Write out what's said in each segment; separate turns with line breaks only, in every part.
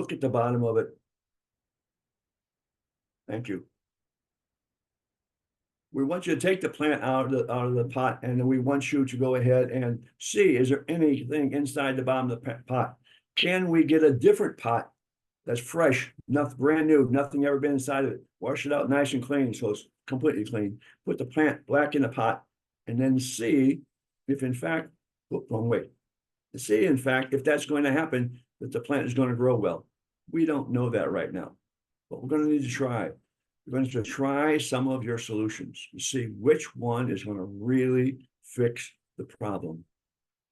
look at the bottom of it. Thank you. We want you to take the plant out of the pot, and then we want you to go ahead and see, is there anything inside the bottom of the pot? Can we get a different pot that's fresh, nothing brand new, nothing ever been inside of it? Wash it out nice and clean, so it's completely clean. Put the plant back in the pot, and then see if in fact, wrong way. See in fact if that's going to happen, that the plant is going to grow well. We don't know that right now, but we're going to need to try. We're going to try some of your solutions to see which one is going to really fix the problem,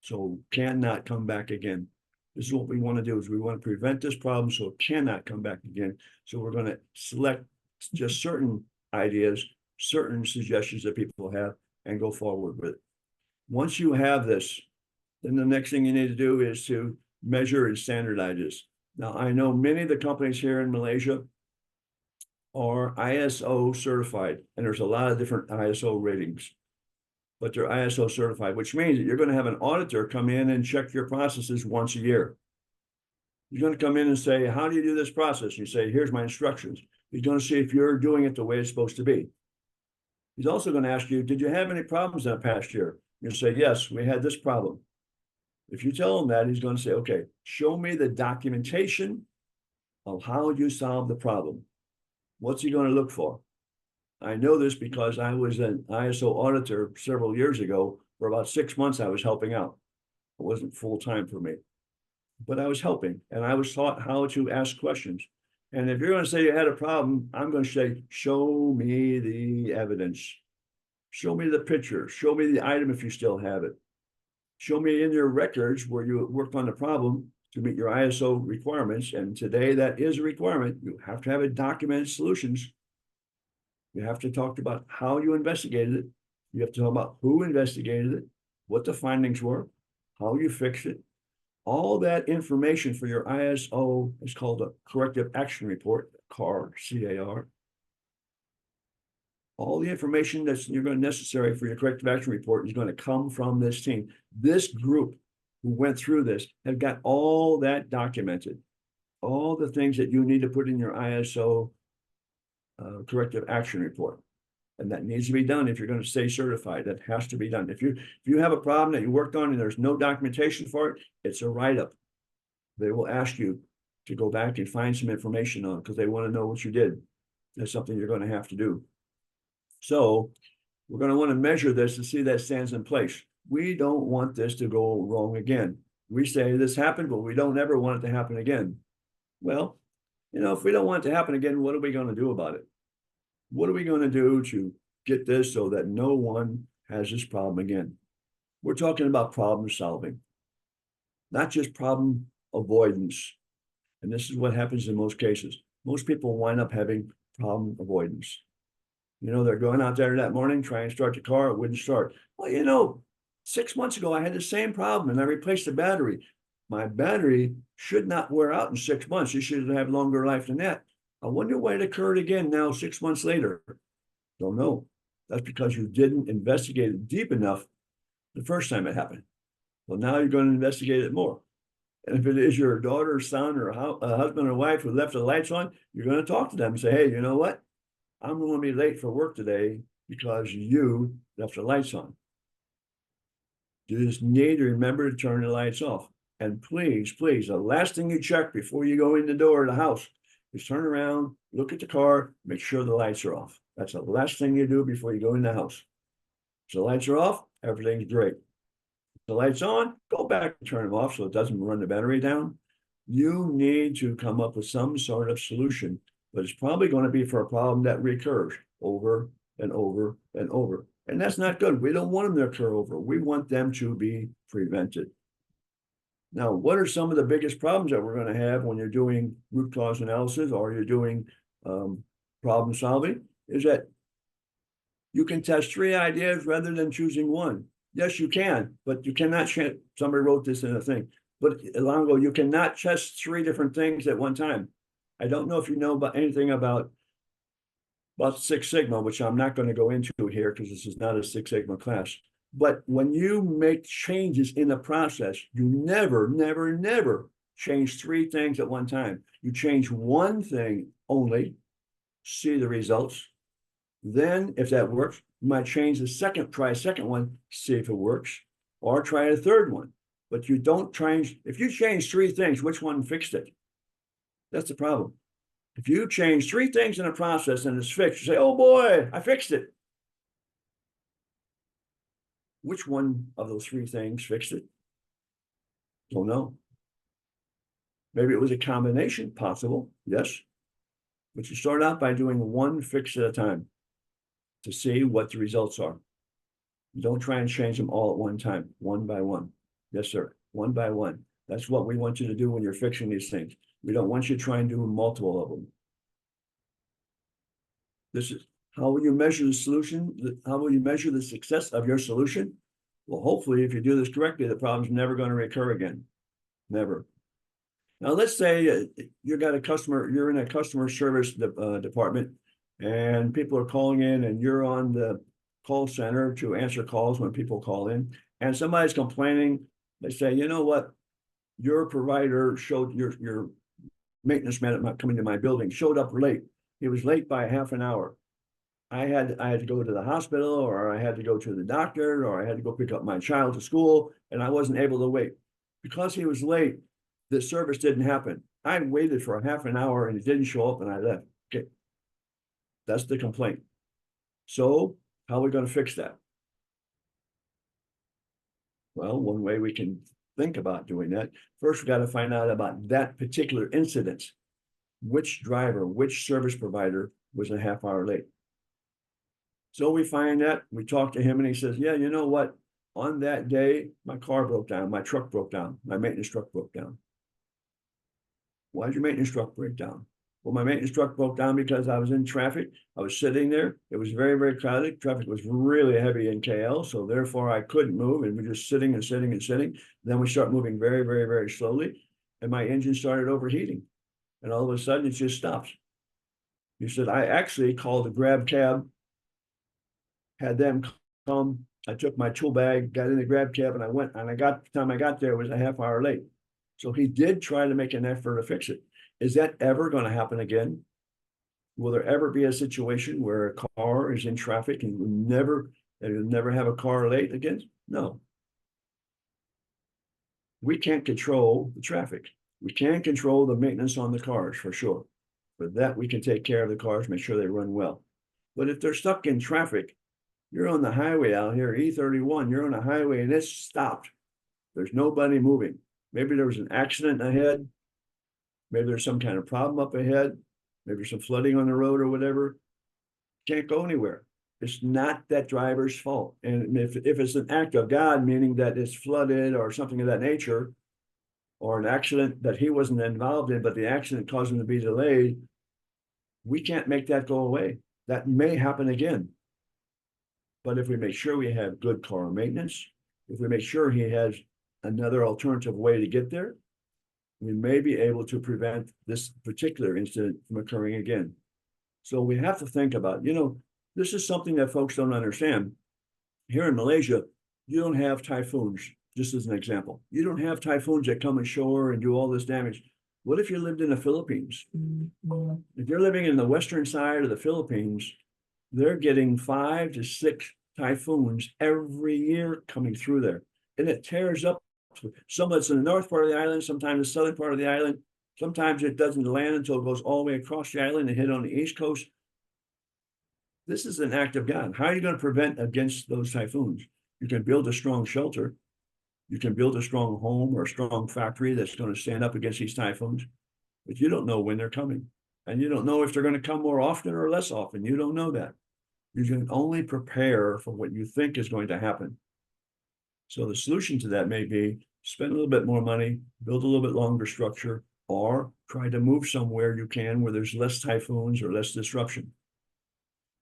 so it cannot come back again. This is what we want to do, is we want to prevent this problem so it cannot come back again. So we're going to select just certain ideas, certain suggestions that people have, and go forward with it. Once you have this, then the next thing you need to do is to measure and standardize this. Now, I know many of the companies here in Malaysia are ISO certified, and there's a lot of different ISO ratings, but they're ISO certified, which means that you're going to have an auditor come in and check your processes once a year. He's going to come in and say, how do you do this process? You say, here's my instructions. He's going to see if you're doing it the way it's supposed to be. He's also going to ask you, did you have any problems in the past year? You say, yes, we had this problem. If you tell him that, he's going to say, okay, show me the documentation of how you solved the problem. What's he going to look for? I know this because I was an ISO auditor several years ago. For about 6 months, I was helping out. It wasn't full time for me, but I was helping, and I was taught how to ask questions. And if you're going to say you had a problem, I'm going to say, show me the evidence. Show me the picture. Show me the item if you still have it. Show me in your records where you worked on the problem to meet your ISO requirements. And today that is a requirement. You have to have a documented solutions. You have to talk about how you investigated it. You have to talk about who investigated it, what the findings were, how you fixed it. All that information for your ISO is called a corrective action report, CAR, C-A-R. All the information that's necessary for your corrective action report is going to come from this team. This group who went through this have got all that documented, all the things that you need to put in your ISO corrective action report. And that needs to be done if you're going to stay certified. That has to be done. If you have a problem that you worked on and there's no documentation for it, it's a write-up. They will ask you to go back and find some information on it because they want to know what you did. That's something you're going to have to do. So we're going to want to measure this to see that stands in place. We don't want this to go wrong again. We say this happened, but we don't ever want it to happen again. Well, if we don't want it to happen again, what are we going to do about it? What are we going to do to get this so that no one has this problem again? We're talking about problem solving, not just problem avoidance. And this is what happens in most cases. Most people wind up having problem avoidance. They're going out there that morning, trying to start the car, it wouldn't start. Well, 6 months ago, I had the same problem and I replaced the battery. My battery should not wear out in 6 months. It should have longer life than that. I wonder why it occurred again now 6 months later. Don't know. That's because you didn't investigate it deep enough the first time it happened. Well, now you're going to investigate it more. And if it is your daughter, son, or a husband or wife who left the lights on, you're going to talk to them and say, hey, you know what? I'm going to be late for work today because you left the lights on. You just need to remember to turn the lights off. And please, please, the last thing you check before you go in the door of the house is turn around, look at the car, make sure the lights are off. That's the last thing you do before you go in the house. If the lights are off, everything's great. If the lights on, go back and turn them off so it doesn't run the battery down. You need to come up with some sort of solution, but it's probably going to be for a problem that recurs over and over and over. And that's not good. We don't want them to occur over. We want them to be prevented. Now, what are some of the biggest problems that we're going to have when you're doing root cause analysis or you're doing problem solving? Is that you can test 3 ideas rather than choosing one. Yes, you can, but you cannot. Somebody wrote this in a thing, but long ago, you cannot test 3 different things at one time. I don't know if you know about anything about Six Sigma, which I'm not going to go into here because this is not a Six Sigma class. But when you make changes in the process, you never, never, never change 3 things at one time. You change one thing only, see the results. Then if that works, you might try a second one, see if it works, or try a third one. But you don't if you change 3 things, which one fixed it? That's the problem. If you change 3 things in a process and it's fixed, you say, oh boy, I fixed it. Which one of those 3 things fixed it? Don't know. Maybe it was a combination, possible, yes. But you start out by doing one fix at a time to see what the results are. You don't try and change them all at one time, one by one. Yes, sir, one by one. That's what we want you to do when you're fixing these things. We don't want you to try and do multiple of them. This is how will you measure the solution? How will you measure the success of your solution? Well, hopefully, if you do this correctly, the problem's never going to recur again. Never. Now, let's say you're in a customer service department, and people are calling in, and you're on the call center to answer calls when people call in, and somebody's complaining. They say, you know what? Your provider showed your maintenance man coming to my building showed up late. He was late by half an hour. I had to go to the hospital, or I had to go to the doctor, or I had to go pick up my child to school, and I wasn't able to wait. Because he was late, the service didn't happen. I waited for a half an hour and it didn't show up and I left. Okay. That's the complaint. So how are we going to fix that? Well, one way we can think about doing that, first we got to find out about that particular incident. Which driver, which service provider was a half hour late? So we find that, we talk to him and he says, yeah, you know what? On that day, my car broke down, my truck broke down, my maintenance truck broke down. Why did your maintenance truck break down? Well, my maintenance truck broke down because I was in traffic. I was sitting there. It was very, very crowded. Traffic was really heavy in KL, so therefore I couldn't move, and we're just sitting and sitting and sitting. Then we start moving very, very, very slowly, and my engine started overheating, and all of a sudden it just stops. He said, I actually called a Grab cab, had them come. I took my tool bag, got in the Grab cab, and I went, and the time I got there, it was a half hour late. So he did try to make an effort to fix it. Is that ever going to happen again? Will there ever be a situation where a car is in traffic and you'll never have a car late again? No. We can't control the traffic. We can control the maintenance on the cars for sure. For that, we can take care of the cars, make sure they run well. But if they're stuck in traffic, you're on the highway out here, E31, you're on a highway and it's stopped. There's nobody moving. Maybe there was an accident ahead. Maybe there's some kind of problem up ahead. Maybe there's some flooding on the road or whatever. Can't go anywhere. It's not that driver's fault. And if it's an act of God, meaning that it's flooded or something of that nature, or an accident that he wasn't involved in, but the accident caused him to be delayed, we can't make that go away. That may happen again. But if we make sure we have good car maintenance, if we make sure he has another alternative way to get there, we may be able to prevent this particular incident from occurring again. So we have to think about, this is something that folks don't understand. Here in Malaysia, you don't have typhoons, just as an example. You don't have typhoons that come ashore and do all this damage. What if you lived in the Philippines? If you're living in the western side of the Philippines, they're getting 5 to 6 typhoons every year coming through there. And it tears up. Some of it's in the north part of the island, sometimes the southern part of the island. Sometimes it doesn't land until it goes all the way across the island and hit on the east coast. This is an act of God. How are you going to prevent against those typhoons? You can build a strong shelter. You can build a strong home or a strong factory that's going to stand up against these typhoons. But you don't know when they're coming. And you don't know if they're going to come more often or less often. You don't know that. You can only prepare for what you think is going to happen. So the solution to that may be spend a little bit more money, build a little bit longer structure, or try to move somewhere you can where there's less typhoons or less disruption.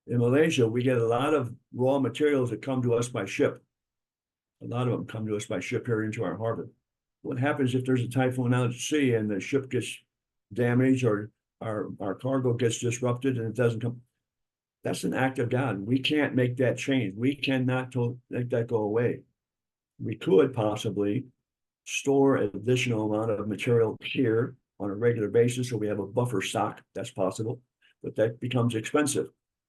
In Malaysia, we get a lot of raw materials that come to us by ship. A lot of them come to us by ship here into our harbor. What happens if there's a typhoon out at sea and the ship gets damaged or our cargo gets disrupted and it doesn't come? That's an act of God. We can't make that change. We cannot make that go away. We could possibly store an additional amount of material here on a regular basis, so we have a buffer stock. That's possible, but that becomes expensive.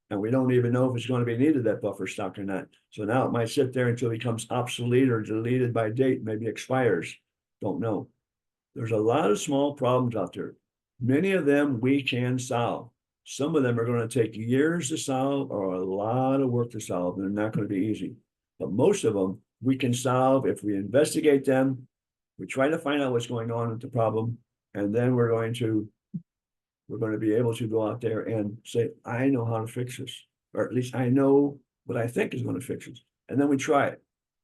And we don't even know if it's going to be needed, that buffer stock or not. So now it might sit there until it becomes obsolete or deleted by date, maybe expires. Don't know. There's a lot of small problems out there. Many of them we can solve. Some of them are going to take years to solve or a lot of work to solve, and they're not going to be easy. But most of them we can solve if we investigate them. We try to find out what's going on with the problem, and then we're going to be able to go out there and say, I know how to fix this, or at least I know what I think is going to fix this. And then we try it.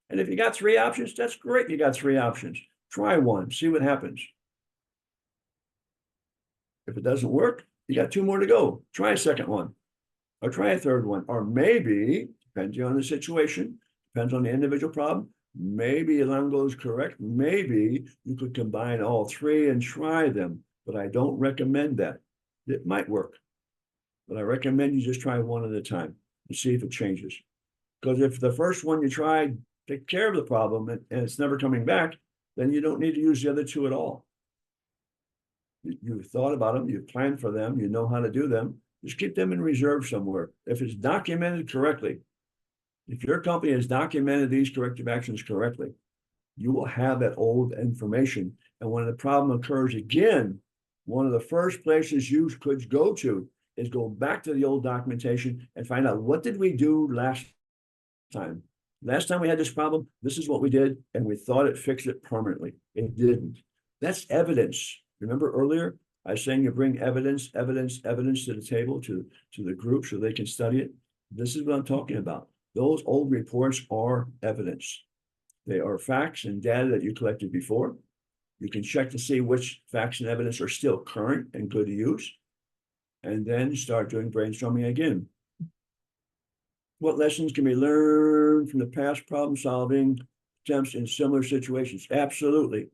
And if you got 3 options, that's great. You got 3 options. Try one, see what happens. If it doesn't work, you got 2 more to go. Try a second one, or try a third one, or maybe, depending on the situation, depends on the individual problem, maybe Elanco is correct. Maybe you could combine all 3 and try them, but I don't recommend that. It might work, but I recommend you just try one at a time and see if it changes. Because if the first one you tried take care of the problem and it's never coming back, then you don't need to use the other 2 at all. You've thought about them, you've planned for them, you know how to do them. Just keep them in reserve somewhere. If it's documented correctly, if your company has documented these corrective actions correctly, you will have that old information. And when the problem occurs again, one of the first places you could go to is go back to the old documentation and find out, what did we do last time? Last time we had this problem, this is what we did, and we thought it fixed it permanently. It didn't. That's evidence. Remember earlier, I was saying you bring evidence to the table, to the group so they can study it. This is what I'm talking about. Those old reports are evidence. They are facts and data that you collected before. You can check to see which facts and evidence are still current and good to use, and then start doing brainstorming again. What lessons can be learned from the past problem-solving attempts in similar situations? Absolutely.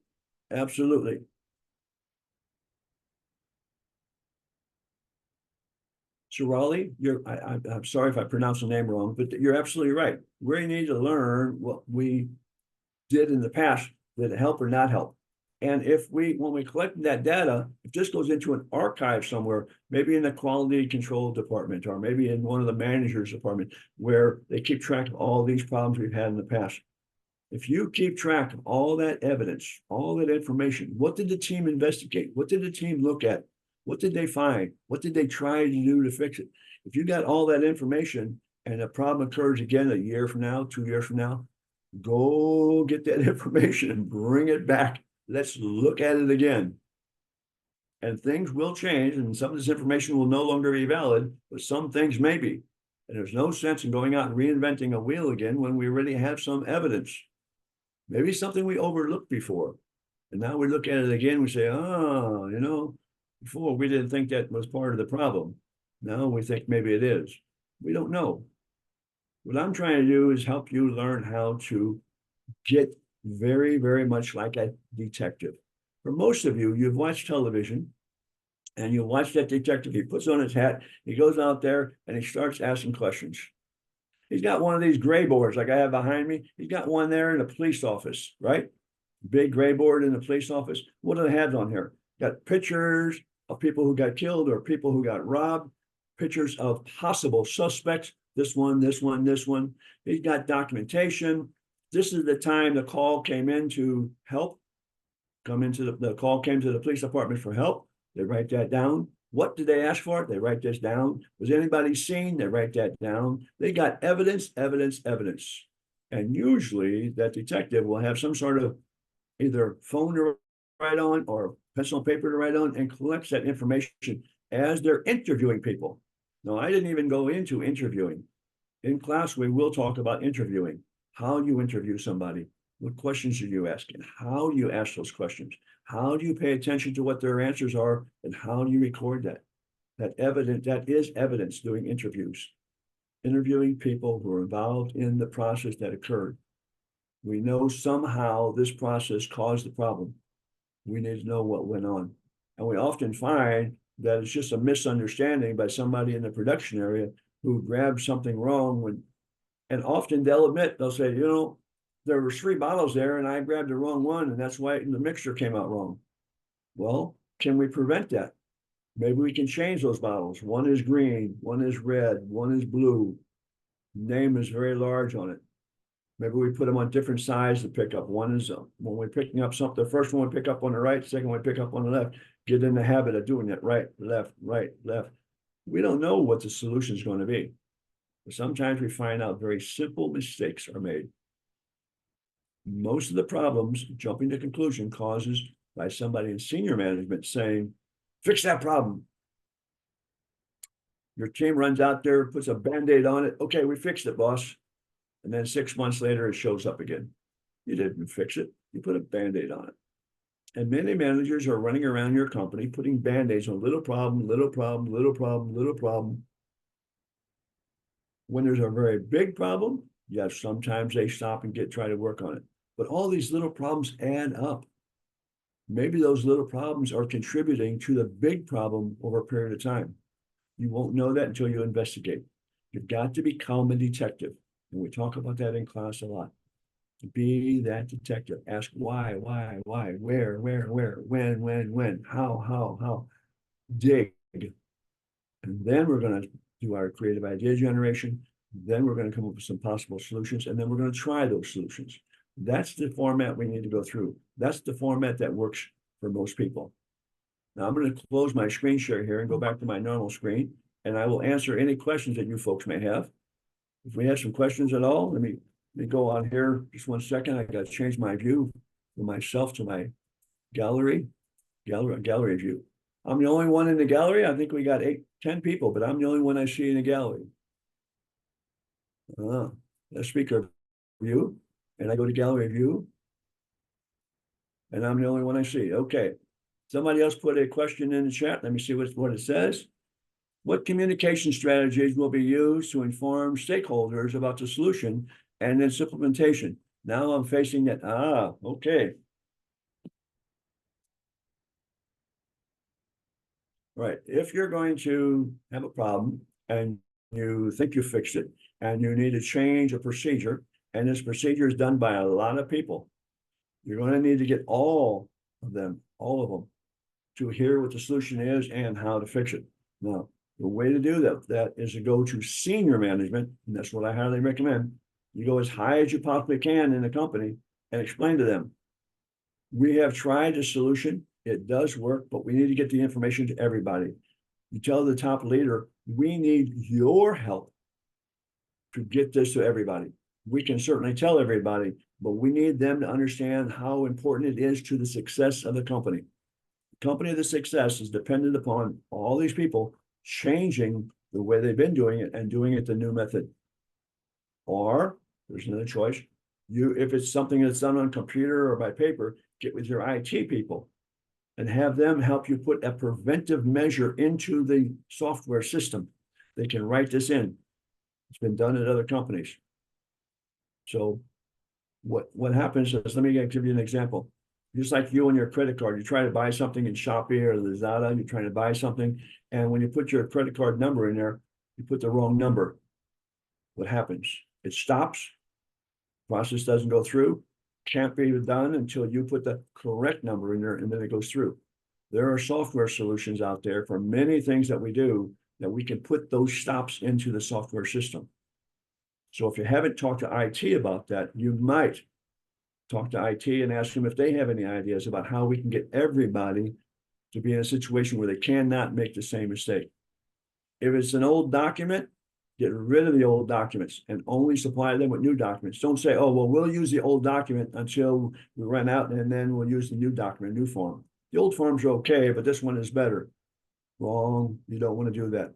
Absolutely. Shirali, I'm sorry if I pronounced the name wrong, but you're absolutely right. We need to learn what we did in the past. Did it help or not help? And when we collect that data, if this goes into an archive somewhere, maybe in the quality control department, or maybe in one of the managers' department, where they keep track of all these problems we've had in the past. If you keep track of all that evidence, all that information, what did the team investigate? What did the team look at? What did they find? What did they try to do to fix it? If you got all that information and a problem occurs again a year from now, 2 years from now, go get that information and bring it back. Let's look at it again. And things will change, and some of this information will no longer be valid, but some things may be. And there's no sense in going out and reinventing a wheel again when we already have some evidence. Maybe something we overlooked before. And now we look at it again, we say, oh, before we didn't think that was part of the problem. Now we think maybe it is. We don't know. What I'm trying to do is help you learn how to get very, very much like a detective. For most of you, you've watched television and you watch that detective. He puts on his hat, he goes out there and he starts asking questions. He's got one of these gray boards like I have behind me. He's got one there in a police office, right? Big gray board in the police office. What do they have on here? Got pictures of people who got killed or people who got robbed, pictures of possible suspects. This one, this one, this one. He's got documentation. This is the time the call came in to help. The call came to the police department for help. They write that down. What did they ask for? They write this down. Was anybody seen? They write that down. They got evidence. And usually that detective will have some sort of either phone to write on or pencil and paper to write on, and collects that information as they're interviewing people. Now, I didn't even go into interviewing. In class, we will talk about interviewing, how you interview somebody, what questions are you asking, how do you ask those questions, how do you pay attention to what their answers are, and how do you record that? That is evidence doing interviews, interviewing people who are involved in the process that occurred. We know somehow this process caused the problem. We need to know what went on. And we often find that it's just a misunderstanding by somebody in the production area who grabbed something wrong and often they'll admit, they'll say, there were 3 bottles there and I grabbed the wrong one and that's why the mixture came out wrong. Well, can we prevent that? Maybe we can change those bottles. One is green, one is red, one is blue. Name is very large on it. Maybe we put them on different sides to pick up. One is when we're picking up something, the first one we pick up on the right, second one we pick up on the left. Get in the habit of doing that, right, left, right, left. We don't know what the solution is going to be. But sometimes we find out very simple mistakes are made. Most of the problems, jumping to conclusion, causes by somebody in senior management saying, fix that problem. Your team runs out there, puts a Band-Aid on it. Okay, we fixed it, boss. And then 6 months later, it shows up again. You didn't fix it. You put a Band-Aid on it. And many managers are running around your company, putting Band-Aids on little problem, little problem, little problem, little problem. When there's a very big problem, yes, sometimes they stop and try to work on it. But all these little problems add up. Maybe those little problems are contributing to the big problem over a period of time. You won't know that until you investigate. You've got to become a detective. And we talk about that in class a lot. Be that detective. Ask why, where, when, how. Dig. And then we're going to do our creative idea generation. Then we're going to come up with some possible solutions. And then we're going to try those solutions. That's the format we need to go through. That's the format that works for most people. Now I'm going to close my screen share here and go back to my normal screen. And I will answer any questions that you folks may have. If we have some questions at all, let me go on here just 1 second. I got to change my view from myself to my gallery view. I'm the only one in the gallery. I think we got 10 people, but I'm the only one I see in the gallery. The speaker view, and I go to gallery view, and I'm the only one I see. Okay. Somebody else put a question in the chat. Let me see what it says. What communication strategies will be used to inform stakeholders about the solution and its implementation? Now I'm facing that. Okay. Right. If you're going to have a problem and you think you fixed it and you need to change a procedure, and this procedure is done by a lot of people, you're going to need to get all of them, to hear what the solution is and how to fix it. Now, the way to do that is to go to senior management, and that's what I highly recommend. You go as high as you possibly can in the company and explain to them, we have tried the solution. It does work, but we need to get the information to everybody. You tell the top leader, we need your help to get this to everybody. We can certainly tell everybody, but we need them to understand how important it is to the success of the company. The company of the success is dependent upon all these people changing the way they've been doing it and doing it the new method. Or there's another choice. If it's something that's done on computer or by paper, get with your IT people and have them help you put a preventive measure into the software system. They can write this in. It's been done at other companies. So what happens is, let me give you an example. Just like you and your credit card, you try to buy something in Shopee or Lazada, you're trying to buy something, and when you put your credit card number in there, you put the wrong number. What happens? It stops, process doesn't go through, can't be done until you put the correct number in there, and then it goes through. There are software solutions out there for many things that we do that we can put those stops into the software system. So if you haven't talked to IT about that, you might talk to IT and ask them if they have any ideas about how we can get everybody to be in a situation where they cannot make the same mistake. If it's an old document, get rid of the old documents and only supply them with new documents. Don't say, oh, well, we'll use the old document until we run out and then we'll use the new document, new form. The old forms are okay, but this one is better. Wrong. You don't want to do that.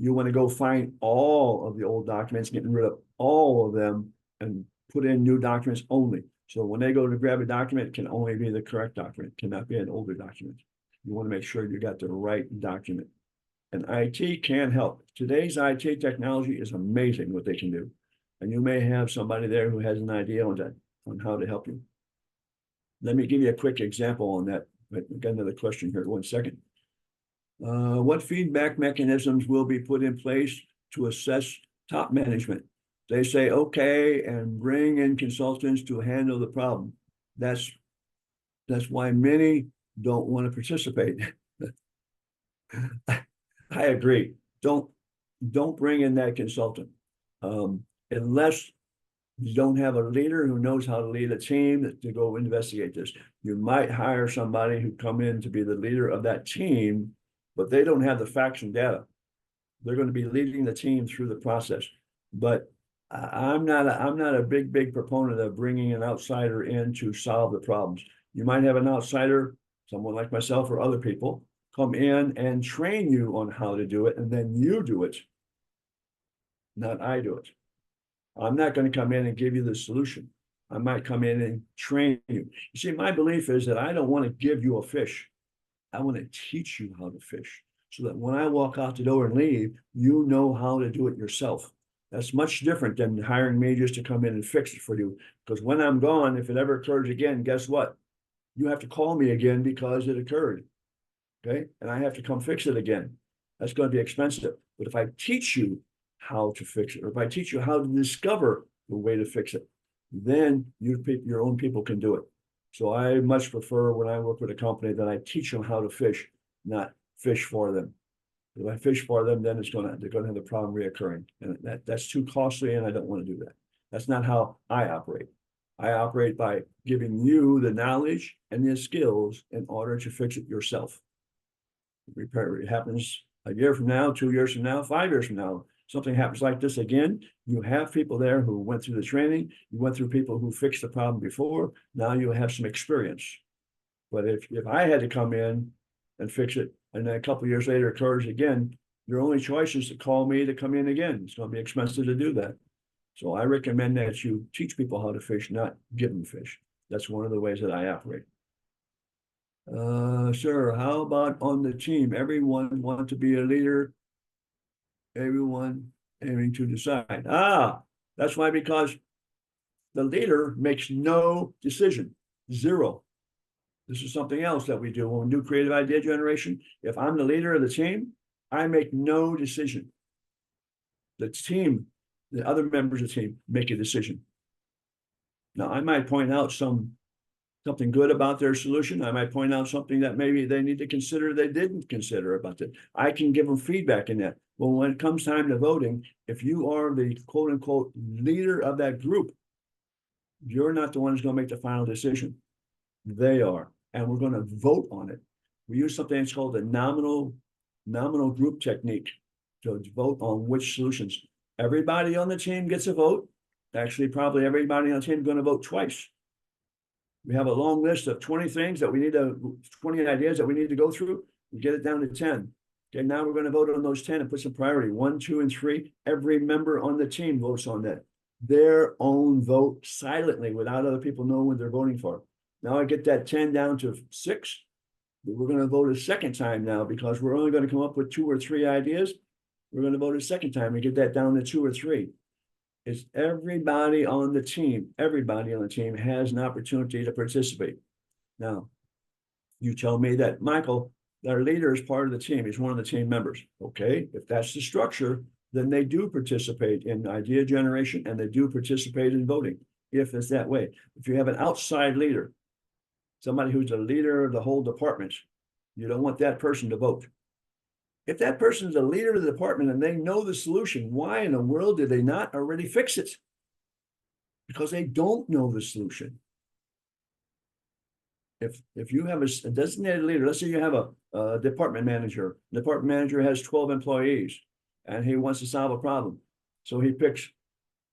You want to go find all of the old documents, getting rid of all of them and put in new documents only. So when they go to grab a document, it can only be the correct document. It cannot be an older document. You want to make sure you got the right document. And IT can help. Today's IT technology is amazing what they can do. And you may have somebody there who has an idea on that, on how to help you. Let me give you a quick example on that. I've got another question here, 1 second. What feedback mechanisms will be put in place to assess top management? They say, okay, and bring in consultants to handle the problem. That's why many don't want to participate. I agree. Don't bring in that consultant. Unless you don't have a leader who knows how to lead a team to go investigate this. You might hire somebody who come in to be the leader of that team, but they don't have the facts and data. They're going to be leading the team through the process. But I'm not a big proponent of bringing an outsider in to solve the problems. You might have an outsider, someone like myself or other people, come in and train you on how to do it, and then you do it, not I do it. I'm not going to come in and give you the solution. I might come in and train you. You see, my belief is that I don't want to give you a fish. I want to teach you how to fish so that when I walk out the door and leave, you know how to do it yourself. That's much different than hiring me just to come in and fix it for you. Because when I'm gone, if it ever occurs again, guess what? You have to call me again because it occurred. Okay. And I have to come fix it again. That's going to be expensive. But if I teach you how to fix it, or if I teach you how to discover the way to fix it, then your own people can do it. So I much prefer when I work with a company that I teach them how to fish, not fish for them. If I fish for them, then they're gonna have the problem reoccurring, and that's too costly, and I don't want to do that. That's not how I operate. I operate by giving you the knowledge and the skills in order to fix it yourself. Repair it happens a year from now, 2 years from now, 5 years from now. Something happens like this again, you have people there who went through the training, you went through people who fixed the problem before, now you have some experience. But if I had to come in and fix it, and then a couple of years later it occurs again, your only choice is to call me to come in again. It's going to be expensive to do that. So I recommend that you teach people how to fish, not give them fish. That's one of the ways that I operate. Sure. How about on the team? Everyone want to be a leader. Everyone aiming to decide. That's why, because the leader makes no decision, zero. This is something else that we do when we do creative idea generation. If I'm the leader of the team, I make no decision. The team, the other members of the team make a decision. Now, I might point out something good about their solution. I might point out something that maybe they need to consider they didn't consider about it. I can give them feedback in that. Well, when it comes time to voting, if you are the quote unquote leader of that group, you're not the one who's going to make the final decision. They are, and we're going to vote on it. We use something that's called the nominal group technique to vote on which solutions. Everybody on the team gets a vote. Actually, probably everybody on the team is going to vote twice. We have a long list of 20 things that we need 20 ideas that we need to go through. We get it down to 10. Okay, now we're going to vote on those 10 and put some priority. 1, 2, and 3. Every member on the team votes on that. Their own vote silently without other people knowing what they're voting for. Now I get that 10 down to 6. We're going to vote a second time now because we're only going to come up with 2 or 3 ideas. We're going to vote a second time and get that down to 2 or 3. It's everybody on the team. Everybody on the team has an opportunity to participate. Now, you tell me that Michael, our leader, is part of the team. He's one of the team members. Okay, if that's the structure, then they do participate in idea generation and they do participate in voting, if it's that way. If you have an outside leader, somebody who's the leader of the whole department, you don't want that person to vote. If that person is the leader of the department and they know the solution, why in the world did they not already fix it? Because they don't know the solution. If you have a designated leader, let's say you have a department manager. The department manager has 12 employees and he wants to solve a problem. So he picks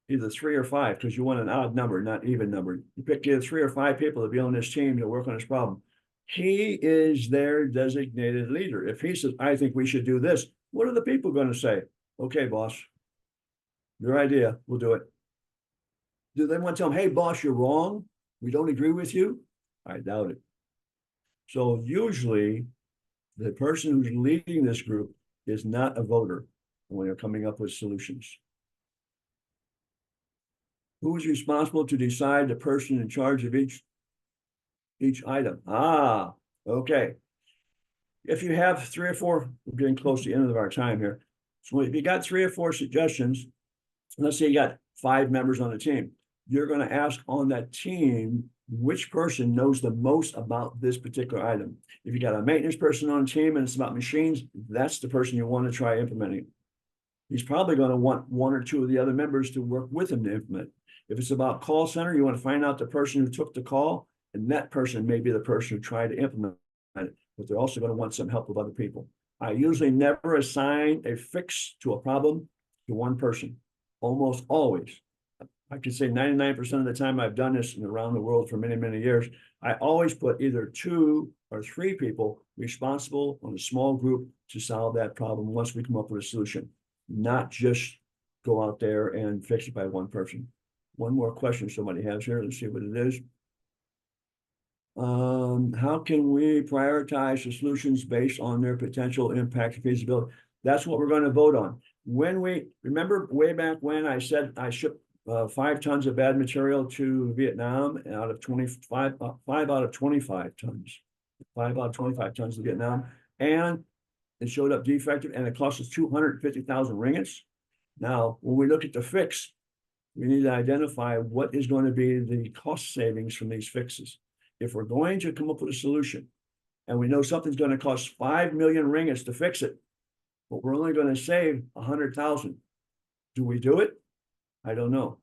either 3 or 5 because you want an odd number, not even number. You pick either 3 or 5 people to be on this team to work on this problem. He is their designated leader. If he says, I think we should do this, what are the people going to say? Okay, boss, your idea, we'll do it. Do they want to tell him, hey, boss, you're wrong. We don't agree with you? I doubt it. So usually the person who's leading this group is not a voter when they're coming up with solutions. Who is responsible to decide the person in charge of each item? Okay. If you have 3 or 4, we're getting close to the end of our time here. So if you got 3 or 4 suggestions, let's say you got 5 members on the team. You're going to ask on that team which person knows the most about this particular item. If you got a maintenance person on the team and it's about machines, that's the person you want to try implementing. He's probably going to want 1 or 2 of the other members to work with him to implement. If it's about call center, you want to find out the person who took the call, and that person may be the person who tried to implement it, but they're also going to want some help with other people. I usually never assign a fix to a problem to one person, almost always. I could say 99% of the time I've done this around the world for many, many years. I always put either 2 or 3 people responsible on a small group to solve that problem once we come up with a solution, not just go out there and fix it by one person. One more question somebody has here. Let's see what it is. How can we prioritize the solutions based on their potential impact and feasibility? That's what we're going to vote on. When we remember way back when I said I shipped 5 tons of bad material to Vietnam out of 25, 5 out of 25 tons, 5 out of 25 tons to Vietnam, and it showed up defective, and it cost us 250,000 ringgits. Now, when we look at the fix, we need to identify what is going to be the cost savings from these fixes. If we're going to come up with a solution and we know something's going to cost 5 million ringgits to fix it, but we're only going to save 100,000, do we do it? I don't know.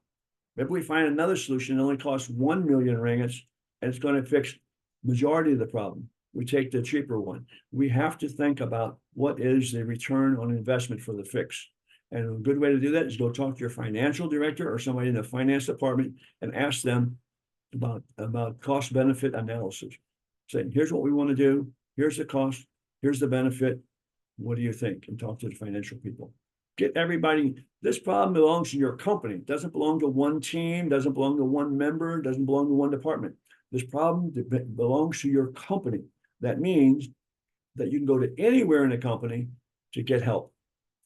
Maybe we find another solution that only costs 1 million ringgits and it's going to fix majority of the problem. We take the cheaper one. We have to think about what is the return on investment for the fix. And a good way to do that is go talk to your financial director or somebody in the finance department and ask them about cost benefit analysis. Saying, here's what we want to do. Here's the cost. Here's the benefit. What do you think? And talk to the financial people. Get everybody. This problem belongs to your company. It doesn't belong to one team, doesn't belong to one member, doesn't belong to one department. This problem belongs to your company. That means that you can go to anywhere in the company to get help.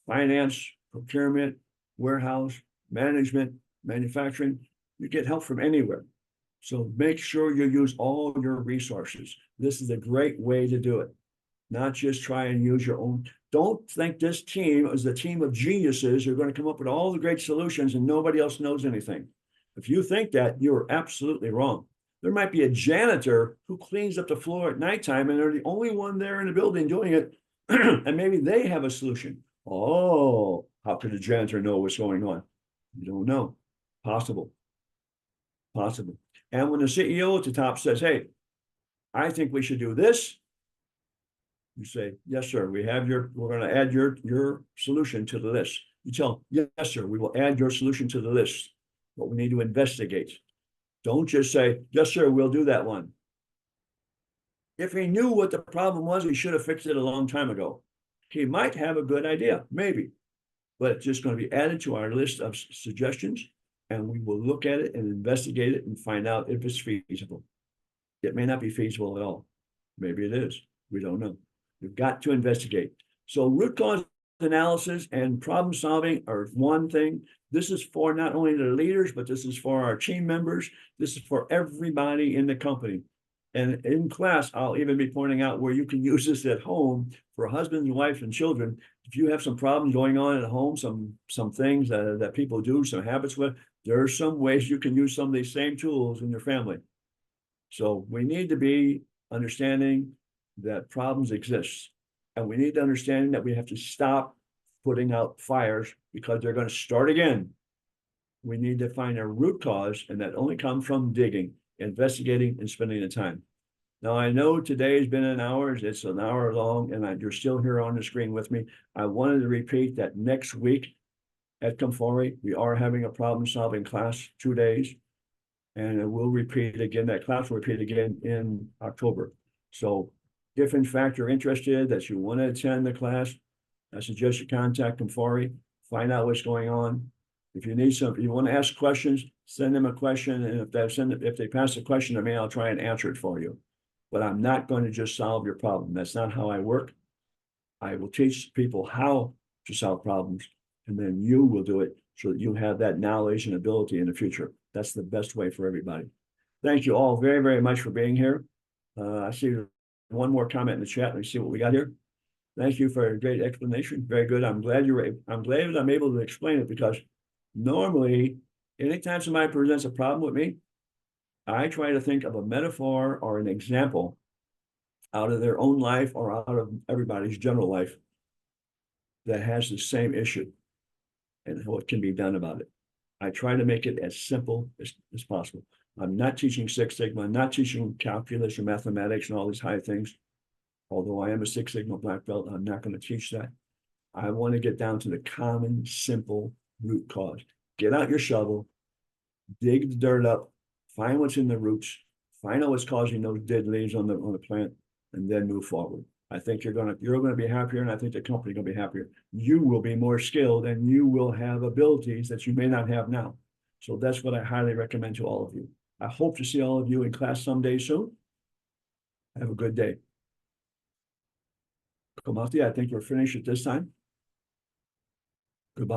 Finance, procurement, warehouse, management, manufacturing. You get help from anywhere. So make sure you use all your resources. This is a great way to do it. Not just try and use your own. Don't think this team is a team of geniuses who are going to come up with all the great solutions and nobody else knows anything. If you think that, you're absolutely wrong. There might be a janitor who cleans up the floor at nighttime and they're the only one there in the building doing it. And maybe they have a solution. Oh, how could a janitor know what's going on? You don't know. Possible. Possible. And when the CEO at the top says, hey, I think we should do this, you say, yes, sir, we're going to add your solution to the list. You tell them, yes, sir, we will add your solution to the list, but we need to investigate. Don't just say, yes, sir, we'll do that one. If he knew what the problem was, he should have fixed it a long time ago. He might have a good idea, maybe, but it's just going to be added to our list of suggestions, and we will look at it and investigate it and find out if it's feasible. It may not be feasible at all. Maybe it is. We don't know. You've got to investigate. So root cause analysis and problem solving are one thing. This is for not only the leaders, but this is for our team members. This is for everybody in the company. And in class, I'll even be pointing out where you can use this at home for husbands and wives and children. If you have some problems going on at home, some things that people do, some habits with, there are some ways you can use some of these same tools in your family. So we need to be understanding that problems exist. And we need to understand that we have to stop putting out fires because they're going to start again. We need to find a root cause, and that only comes from digging, investigating, and spending the time. Now, I know today has been an hour. It's an hour long, and you're still here on the screen with me. I wanted to repeat that next week at Comfori, we are having a problem-solving class, 2 days. And we'll repeat again, that class will repeat again in October. So if in fact you're interested, that you want to attend the class, I suggest you contact Comfori, find out what's going on. If you need if you want to ask questions, send them a question. And if they pass the question to me, I'll try and answer it for you. But I'm not going to just solve your problem. That's not how I work. I will teach people how to solve problems, and then you will do it so that you have that knowledge and ability in the future. That's the best way for everybody. Thank you all very, very much for being here. I see one more comment in the chat. Let me see what we got here. Thank you for a great explanation. Very good. I'm glad I'm able to explain it because Normally, anytime somebody presents a problem with me, I try to think of a metaphor or an example out of their own life or out of everybody's general life that has the same issue and what can be done about it. I try to make it as simple as possible. I'm not teaching Six Sigma, I'm not teaching calculus or mathematics and all these high things. Although I am a Six Sigma black belt, I'm not going to teach that. I want to get down to the common, simple root cause. Get out your shovel, dig the dirt up, find what's in the roots, find out what's causing those dead leaves on the plant, and then move forward. I think you're gonna be happier, and I think the company's gonna be happier. You will be more skilled, and you will have abilities that you may not have now. So that's what I highly recommend to all of you. I hope to see all of you in class someday soon. Have a good day. Kamati, I think we're finished at this time. Goodbye.